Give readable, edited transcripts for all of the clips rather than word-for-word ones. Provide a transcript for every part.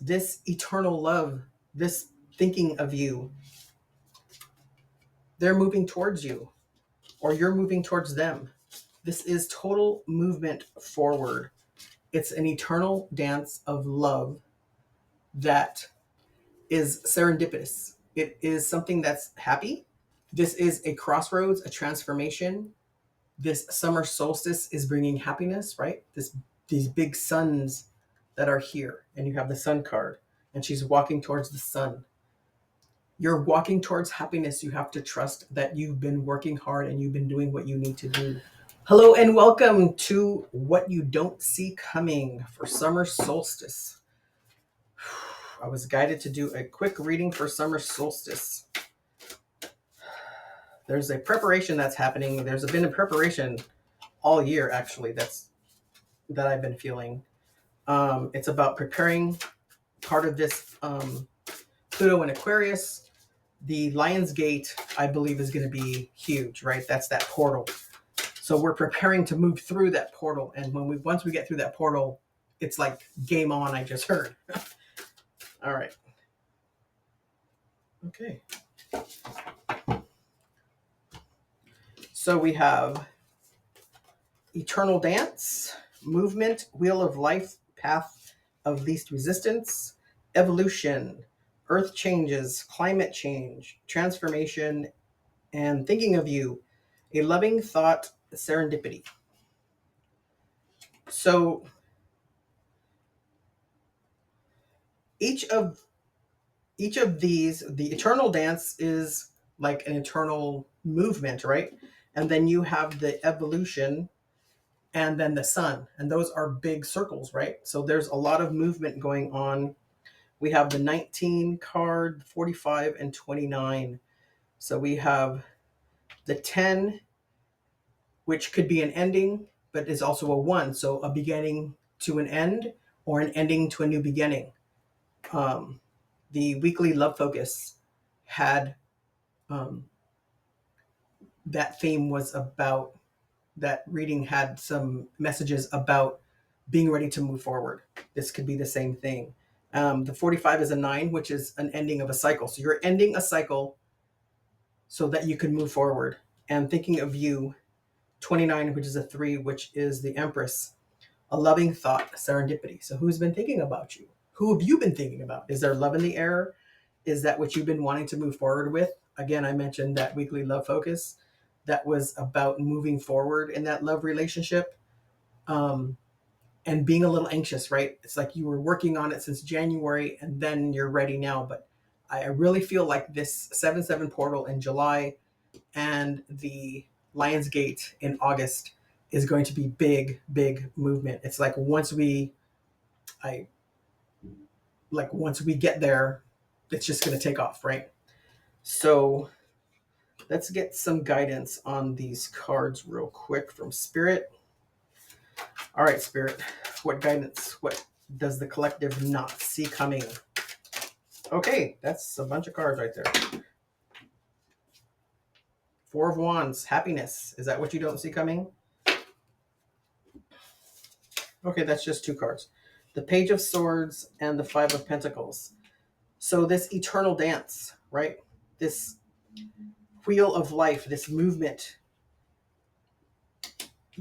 This eternal love, this thinking of you, they're moving towards you, or you're moving towards them. This is total movement forward. It's an eternal dance of love that is serendipitous. It is something that's happy. This is a crossroads, a transformation. This summer solstice is bringing happiness, right? These big suns that are here, and you have the sun card, and she's walking towards the sun. You're walking towards happiness. You have to trust that you've been working hard and you've been doing what you need to do. Hello and welcome to What You Don't See Coming for summer solstice. I was guided to do a quick reading for summer solstice. There's a preparation that's happening. There's been a preparation all year, actually, that I've been feeling. It's about preparing part of this Pluto in Aquarius. The Lion's Gate, I believe, is going to be huge, right? That's that portal. So we're preparing to move through that portal. And once we get through that portal, it's like game on, I just heard. All right. Okay. So we have Eternal Dance, Movement, Wheel of Life, Path of Least Resistance, Evolution, Earth Changes, Climate Change, Transformation, and Thinking of You, a Loving Thought, Serendipity. So each of these, the eternal dance is like an eternal movement, right? And then you have the evolution and then the sun, and those are big circles, right? So there's a lot of movement going on. We have the 19 card, 45, and 29. So we have the 10, which could be an ending, but is also a 1. So a beginning to an end, or an ending to a new beginning. The weekly love focus had that theme was about, that reading had some messages about being ready to move forward. This could be the same thing. The 45 is a 9, which is an ending of a cycle. So you're ending a cycle so that you can move forward. And Thinking of You, 29, which is a 3, which is the Empress, a loving thought, serendipity. So who's been thinking about you? Who have you been thinking about? Is there love in the air? Is that what you've been wanting to move forward with? Again, I mentioned that weekly love focus that was about moving forward in that love relationship, and being a little anxious, right? It's like you were working on it since January and then you're ready now. But I really feel like this 7-7 portal in July and the Lion's Gate in August is going to be big, big movement. It's like once we get there, it's just going to take off, right? So let's get some guidance on these cards real quick from Spirit. All right, Spirit, what guidance? What does the collective not see coming? Okay, that's a bunch of cards right there. 4 of Wands, happiness. Is that what you don't see coming? Okay, that's just 2 cards. The Page of Swords and the 5 of Pentacles. So this eternal dance, right? This wheel of life, this movement.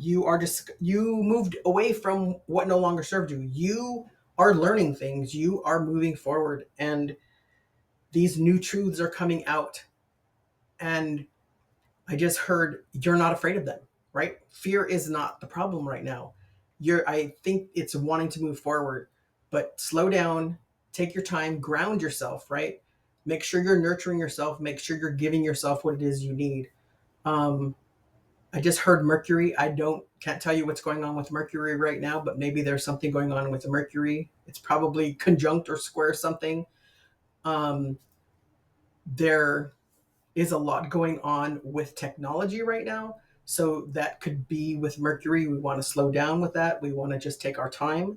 You moved away from what no longer served you. You are learning things. You are moving forward, and these new truths are coming out. And I just heard you're not afraid of them, right? Fear is not the problem right now. I think it's wanting to move forward, but slow down, take your time, ground yourself, right? Make sure you're nurturing yourself. Make sure you're giving yourself what it is you need. I just heard Mercury. Can't tell you what's going on with Mercury right now, but maybe there's something going on with Mercury. It's probably conjunct or square something. There is a lot going on with technology right now. So that could be with Mercury. We want to slow down with that. We want to just take our time.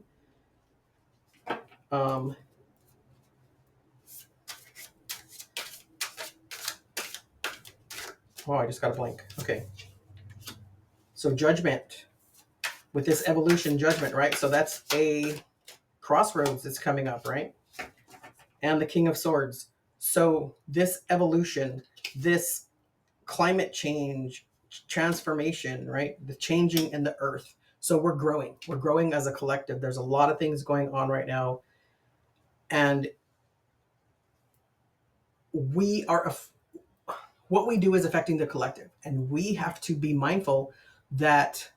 Oh, I just got a blank. Okay. So Judgment. With this evolution, Judgment, right? So that's a crossroads that's coming up, right? and the King of Swords. So this evolution, this climate change, transformation, right? The changing in the earth. So we're growing. We're growing as a collective. There's a lot of things going on right now. And we are, what we do is affecting the collective. And we have to be mindful that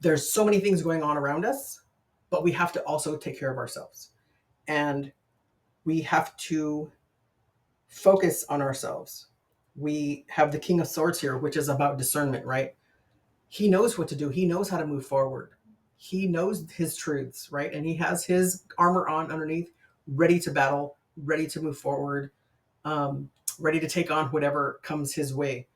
there's so many things going on around us, but we have to also take care of ourselves. And we have to focus on ourselves. We have the King of Swords here, which is about discernment, right? He knows what to do. He knows how to move forward. He knows his truths, right? And he has his armor on underneath, ready to battle, ready to move forward, ready to take on whatever comes his way.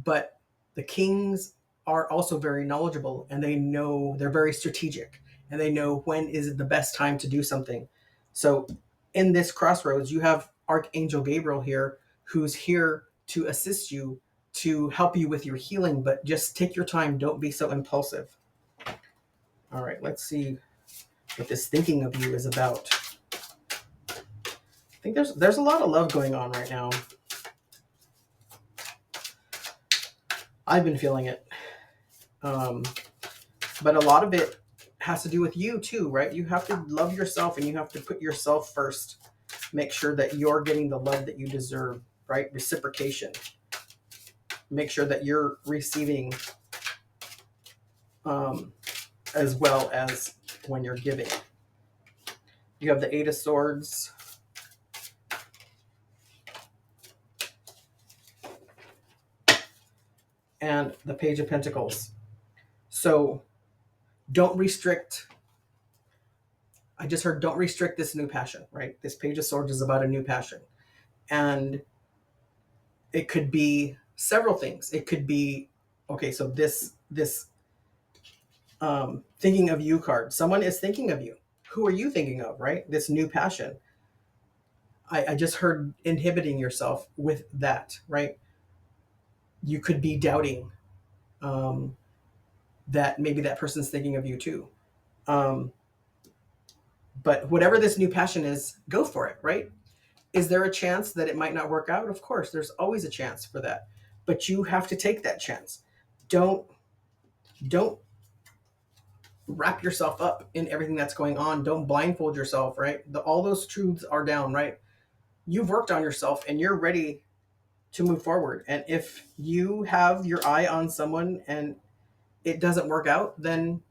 But the kings are also very knowledgeable, and they know, they're very strategic, and they know when is the best time to do something. So in this crossroads, you have Archangel Gabriel here, who's here to assist you, to help you with your healing, but just take your time. Don't be so impulsive. All right, let's see what this thinking of you is about. I think there's a lot of love going on right now. I've been feeling it. But a lot of it has to do with you too, right? You have to love yourself, and you have to put yourself first. Make sure that you're getting the love that you deserve, right? Reciprocation. Make sure that you're receiving as well as when you're giving. You have the Eight of Swords. And the Page of Pentacles. So don't restrict. I just heard don't restrict this new passion, right? This Page of Swords is about a new passion. And it could be several things. It could be, okay, so this thinking of you card. Someone is thinking of you. Who are you thinking of, right? This new passion. I just heard inhibiting yourself with that, right? You could be doubting that maybe that person's thinking of you too. But whatever this new passion is, go for it, right? Is there a chance that it might not work out? Of course, there's always a chance for that. But you have to take that chance. Don't wrap yourself up in everything that's going on. Don't blindfold yourself, right? All those truths are down, right? You've worked on yourself and you're ready to move forward. And if you have your eye on someone and it doesn't work out, then,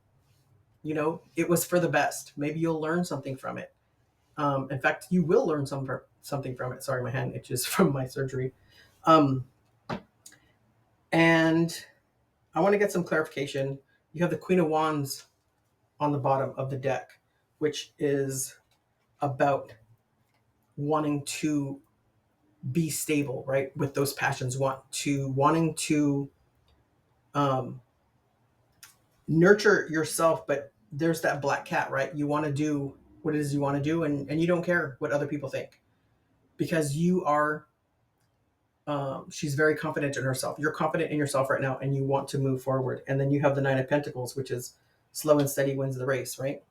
you know, it was for the best. Maybe you'll learn something from it. In fact, you will learn something from it. Sorry, my hand itches from my surgery. And I want to get some clarification. You have the Queen of Wands on the bottom of the deck, which is about wanting to be stable, right? With those passions, wanting to nurture yourself, but there's that black cat, right? You want to do what it is you want to do, and you don't care what other people think, because you are she's very confident in herself. You're confident in yourself right now, and you want to move forward. And then you have the Nine of Pentacles, which is slow and steady wins the race, right?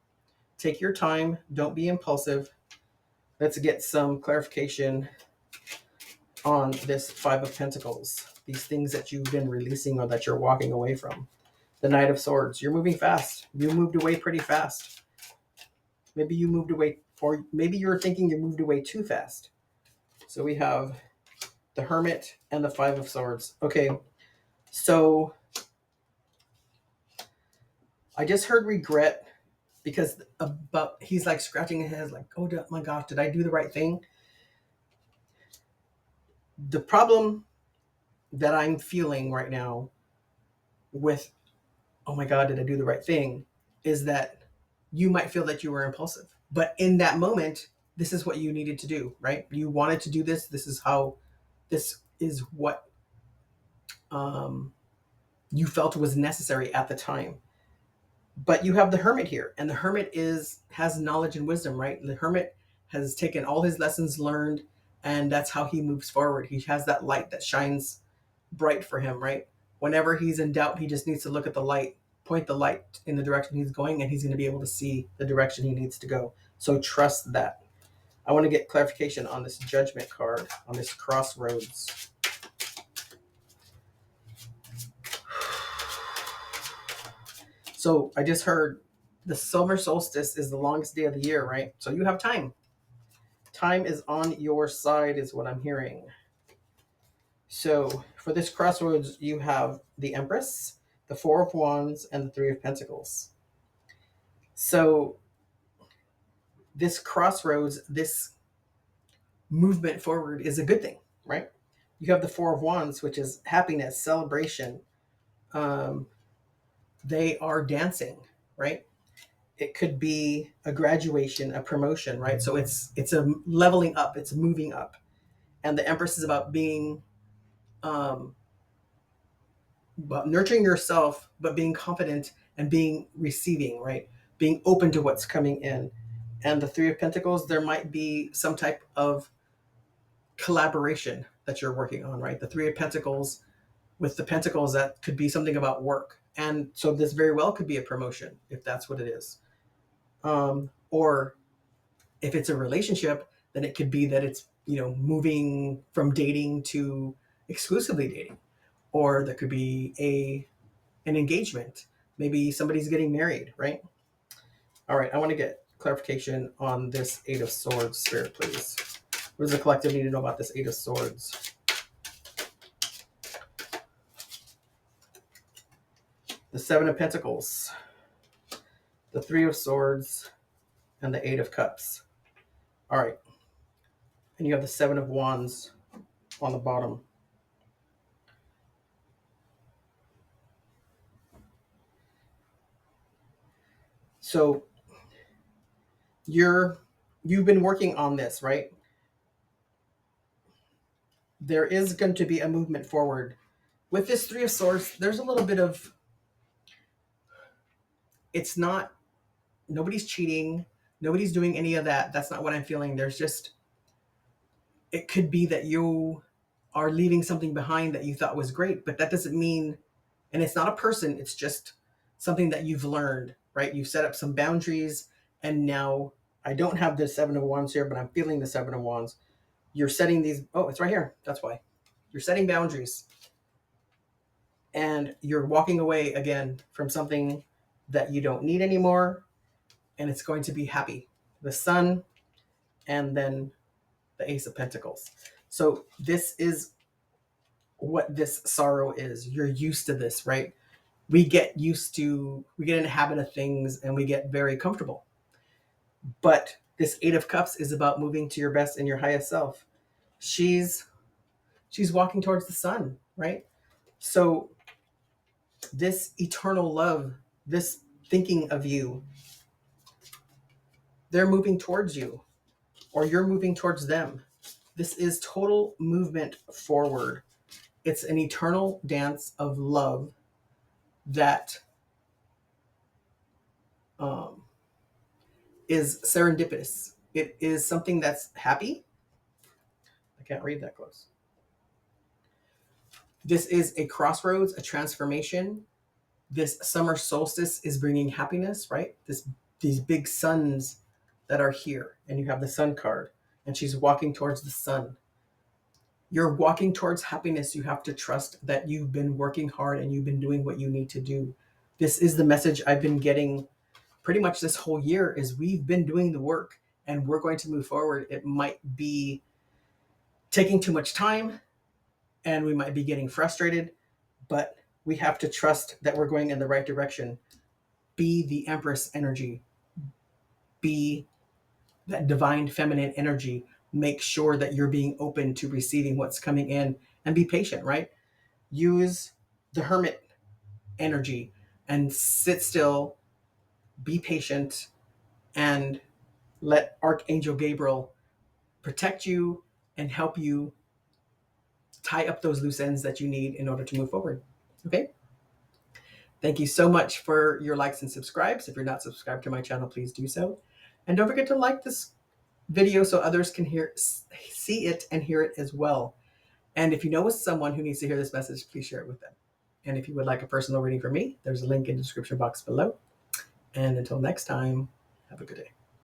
Take your time. Don't be impulsive. Let's get some clarification on this Five of Pentacles. These things that you've been releasing or that you're walking away from. The Knight of Swords. You're moving fast. You moved away pretty fast. Maybe you moved away, or maybe you're thinking you moved away too fast. So we have the Hermit and the Five of Swords. Okay, so I just heard regret, because about he's like scratching his head like, oh my gosh, did I do the right thing? The problem that I'm feeling right now with, oh my God, did I do the right thing, is that you might feel that you were impulsive. But in that moment, this is what you needed to do, right? You wanted to do this. This is what you felt was necessary at the time. But you have the Hermit here, and the Hermit has knowledge and wisdom, right? The Hermit has taken all his lessons learned, and that's how he moves forward. He has that light that shines bright for him, right? Whenever he's in doubt, he just needs to look at the light, point the light in the direction he's going, and he's going to be able to see the direction he needs to go. So trust that. I want to get clarification on this Judgment card, on this crossroads. So I just heard the summer solstice is the longest day of the year, right? So you have time. Time is on your side, is what I'm hearing. So for this crossroads, you have the Empress, the Four of Wands, and the Three of Pentacles. So this crossroads, this movement forward is a good thing, right? You have the Four of Wands, which is happiness, celebration. They are dancing, right? It could be a graduation, a promotion, right? So it's a leveling up, it's moving up. And the Empress is about being about nurturing yourself, but being confident and being receiving, right? Being open to what's coming in. And the Three of Pentacles, there might be some type of collaboration that you're working on, right? The Three of Pentacles with the Pentacles, that could be something about work. And so this very well could be a promotion if that's what it is. Or if it's a relationship, then it could be that it's, moving from dating to exclusively dating. Or there could be an engagement. Maybe somebody's getting married, right? All right, I want to get clarification on this Eight of Swords, Spirit, please. What does the collective need to know about this Eight of Swords? The Seven of Pentacles, the Three of Swords, and the Eight of Cups. All right. And you have the Seven of Wands on the bottom. So you've been working on this, right? There is going to be a movement forward. With this Three of Swords, there's a little bit of, it's not, nobody's cheating, nobody's doing any of that. That's not what I'm feeling. There's just, it could be that you are leaving something behind that you thought was great, but that doesn't mean, and it's not a person, it's just something that you've learned, right? You've set up some boundaries, and now I don't have the Seven of Wands here, but I'm feeling the Seven of Wands. You're setting these, oh, it's right here. That's why. You're setting boundaries, and you're walking away again from something that you don't need anymore, and it's going to be happy. The Sun, and then the Ace of Pentacles. So this is what this sorrow is. You're used to this, right? We get in a habit of things, and we get very comfortable. But this Eight of Cups is about moving to your best and your highest self. She's walking towards the sun, right? So this eternal love, this thinking of you, they're moving towards you, or you're moving towards them. This is total movement forward. It's an eternal dance of love that is serendipitous. It is something that's happy. I can't read that close. This is a crossroads, a transformation. This summer solstice is bringing happiness, right? These big suns that are here, and you have the Sun card, and she's walking towards the sun. You're walking towards happiness. You have to trust that you've been working hard and you've been doing what you need to do. This is the message I've been getting pretty much this whole year, is we've been doing the work and we're going to move forward. It might be taking too much time and we might be getting frustrated, but we have to trust that we're going in the right direction. Be the Empress energy. Be that divine feminine energy. Make sure that you're being open to receiving what's coming in, and be patient, right? Use the Hermit energy and sit still, be patient, and let Archangel Gabriel protect you and help you tie up those loose ends that you need in order to move forward. Okay? Thank you so much for your likes and subscribes. If you're not subscribed to my channel, please do so. And don't forget to like this video so others can see it and hear it as well. And if you know someone who needs to hear this message, please share it with them. And if you would like a personal reading from me, there's a link in the description box below. And until next time, have a good day.